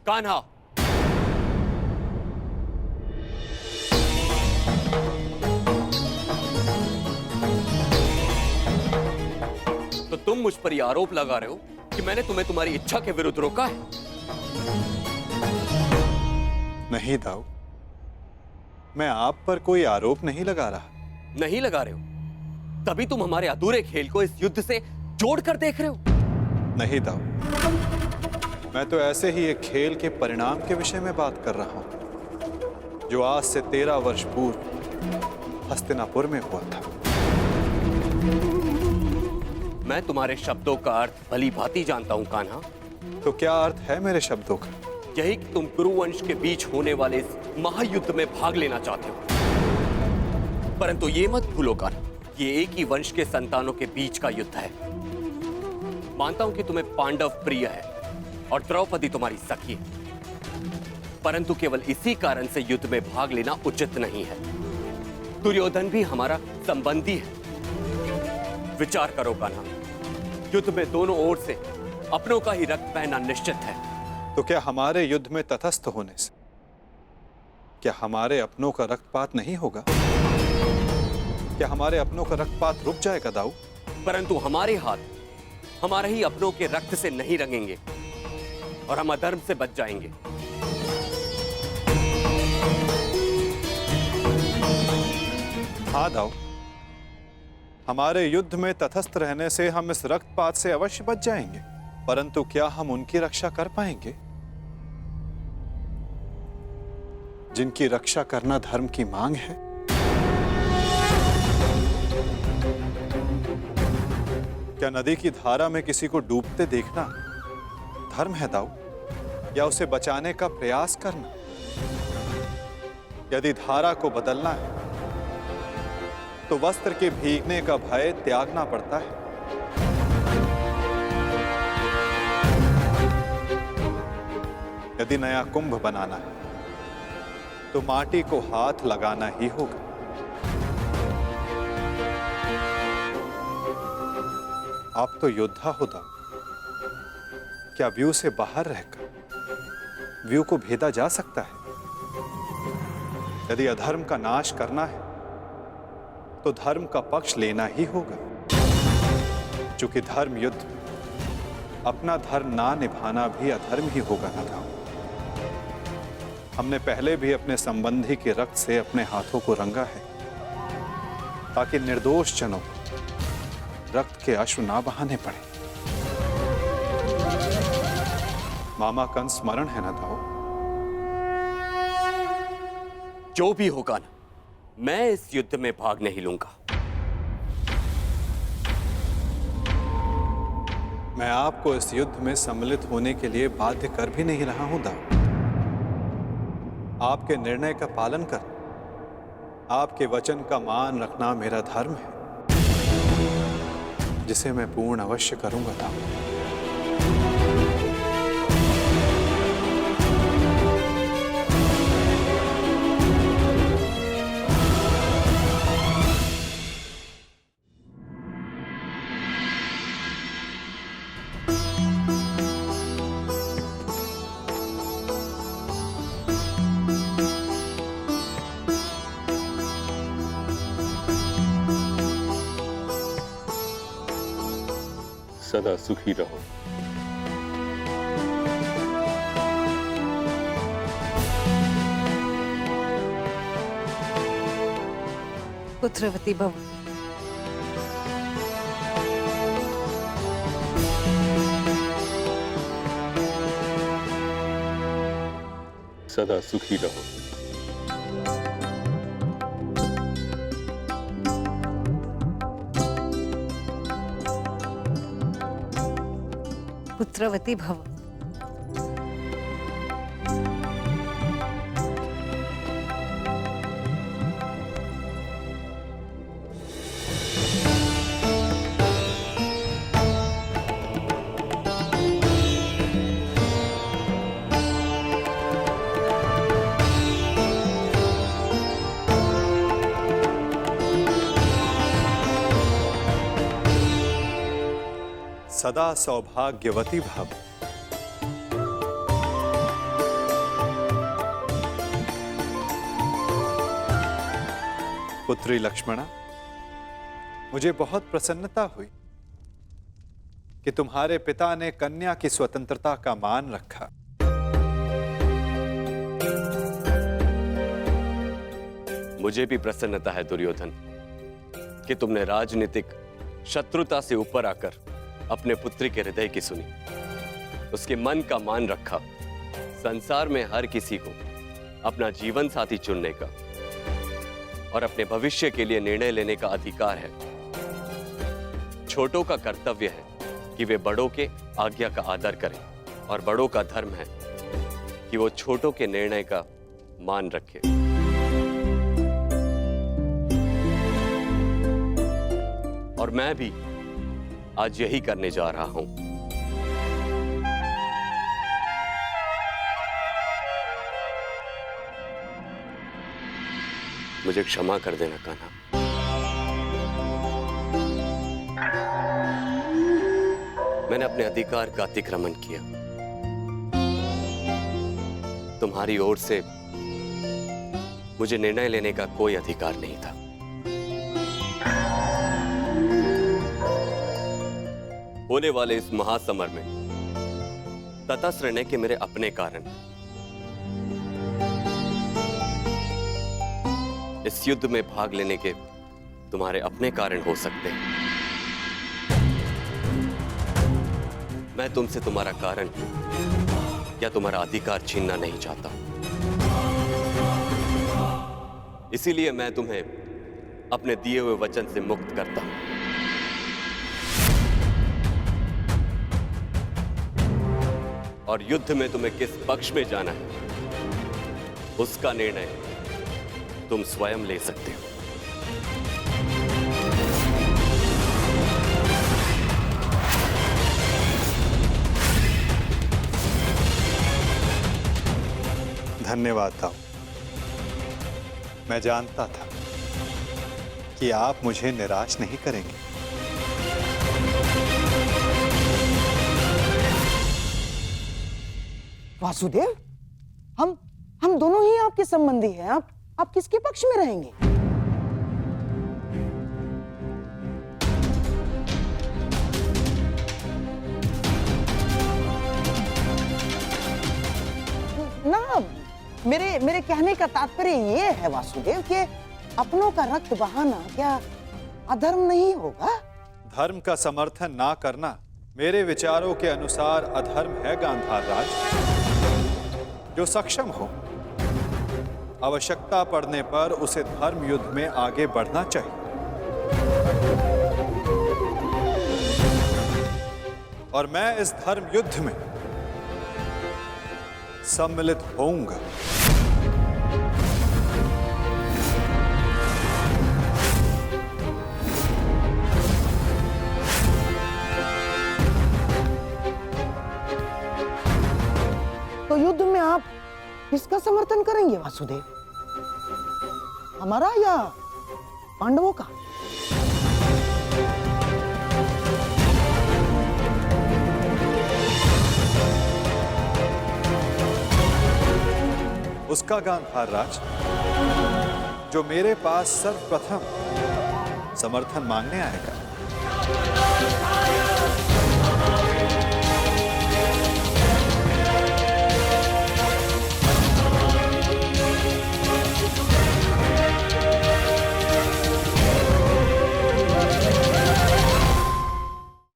कान्हा, तो तुम मुझ पर यह आरोप लगा रहे हो कि मैंने तुम्हें तुम्हारी इच्छा के विरुद्ध रोका है? नहीं दाऊ, मैं आप पर कोई आरोप नहीं लगा रहा। नहीं लगा रहे हो, तभी तुम हमारे अधूरे खेल को इस युद्ध से जोड़कर देख रहे हो। नहीं दाऊ, मैं तो ऐसे ही एक खेल के परिणाम के विषय में बात कर रहा हूं, जो आज से 13 वर्ष पूर्व हस्तिनापुर में हुआ था। मैं तुम्हारे शब्दों का अर्थ भली भांति जानता हूं कान्हा। तो क्या अर्थ है मेरे शब्दों का? यही कि तुम कुरुवंश के बीच होने वाले इस महायुद्ध में भाग लेना चाहते हो। परंतु ये मत भूलो कान्हा, ये एक ही वंश के संतानों के बीच का युद्ध है। मानता हूं कि तुम्हें पांडव प्रिय है और द्रौपदी तुम्हारी सखी है, परंतु केवल इसी कारण से युद्ध में भाग लेना उचित नहीं है। दुर्योधन भी हमारा संबंधी है। विचार करो कान्हा, युद्ध में दोनों ओर से अपनों का ही रक्त बहना निश्चित है। तो क्या हमारे युद्ध में तटस्थ होने से क्या हमारे अपनों का रक्तपात नहीं होगा? क्या हमारे अपनों का रक्तपात रुक जाएगा दाऊ? परंतु हमारे हाथ हमारे ही अपनों के रक्त से नहीं रंगेंगे और हम अधर्म से बच जाएंगे। हाँ दाऊ, हमारे युद्ध में तटस्थ रहने से हम इस रक्तपात से अवश्य बच जाएंगे, परंतु क्या हम उनकी रक्षा कर पाएंगे जिनकी रक्षा करना धर्म की मांग है? क्या नदी की धारा में किसी को डूबते देखना धर्म है दाऊ, या उसे बचाने का प्रयास करना? यदि धारा को बदलना है तो वस्त्र के भीगने का भय त्यागना पड़ता है। यदि नया कुंभ बनाना है तो माटी को हाथ लगाना ही होगा। आप तो योद्धा हो दाऊ, क्या व्यू से बाहर रहकर व्यू को भेदा जा सकता है? यदि अधर्म का नाश करना है तो धर्म का पक्ष लेना ही होगा, क्योंकि धर्म युद्ध अपना धर्म ना निभाना भी अधर्म ही होगा ना दाऊ। हमने पहले भी अपने संबंधी के रक्त से अपने हाथों को रंगा है, ताकि निर्दोष जनों रक्त के अश्रु ना बहाने पड़े। मामा कंस स्मरण है ना दाऊ? जो भी होगा ना, मैं इस युद्ध में भाग नहीं लूंगा। मैं आपको इस युद्ध में सम्मिलित होने के लिए बाध्य कर भी नहीं रहा हूं दाऊ। आपके निर्णय का पालन कर, आपके वचन का मान रखना मेरा धर्म है, जिसे मैं पूर्ण अवश्य करूंगा दाऊ। सदा सुखी रहो। पुत्रवती भव। सदा सुखी रहो। पुत्रवती भव। सदा सौभाग्यवती भव। पुत्री लक्ष्मणा, मुझे बहुत प्रसन्नता हुई कि तुम्हारे पिता ने कन्या की स्वतंत्रता का मान रखा। मुझे भी प्रसन्नता है दुर्योधन कि तुमने राजनीतिक शत्रुता से ऊपर आकर अपने पुत्री के हृदय की सुनी, उसके मन का मान रखा। संसार में हर किसी को अपना जीवन साथी चुनने का और अपने भविष्य के लिए निर्णय लेने का अधिकार है। छोटों का कर्तव्य है कि वे बड़ों के आज्ञा का आदर करें और बड़ों का धर्म है कि वो छोटों के निर्णय का मान रखें। और मैं भी आज यही करने जा रहा हूं। मुझे क्षमा कर देना कान्हा। मैंने अपने अधिकार का अतिक्रमण किया। तुम्हारी ओर से मुझे निर्णय लेने का कोई अधिकार नहीं था। होने वाले इस महासमर में तटस्थ रहने के मेरे अपने कारण हैं। इस युद्ध में भाग लेने के तुम्हारे अपने कारण हो सकते हैं। मैं तुमसे तुम्हारा कारण या तुम्हारा अधिकार छीनना नहीं चाहता। इसीलिए मैं तुम्हें अपने दिए हुए वचन से मुक्त करता हूं। और युद्ध में तुम्हें किस पक्ष में जाना है उसका निर्णय तुम स्वयं ले सकते हो। धन्यवाद ताऊ। मैं जानता था कि आप मुझे निराश नहीं करेंगे। वासुदेव, हम दोनों ही आपके संबंधी हैं। आप किसके पक्ष में रहेंगे? ना, मेरे कहने का तात्पर्य ये है वासुदेव कि अपनों का रक्त बहाना क्या अधर्म नहीं होगा? धर्म का समर्थन ना करना मेरे विचारों के अनुसार अधर्म है गांधार राज। जो सक्षम हो, आवश्यकता पड़ने पर उसे धर्म युद्ध में आगे बढ़ना चाहिए। और मैं इस धर्म युद्ध में सम्मिलित होऊंगा। तो युद्ध में आप किसका समर्थन करेंगे वासुदेव? हमारा या पांडवों का? उसका गांधार राज जो मेरे पास सर्वप्रथम समर्थन मांगने आएगा।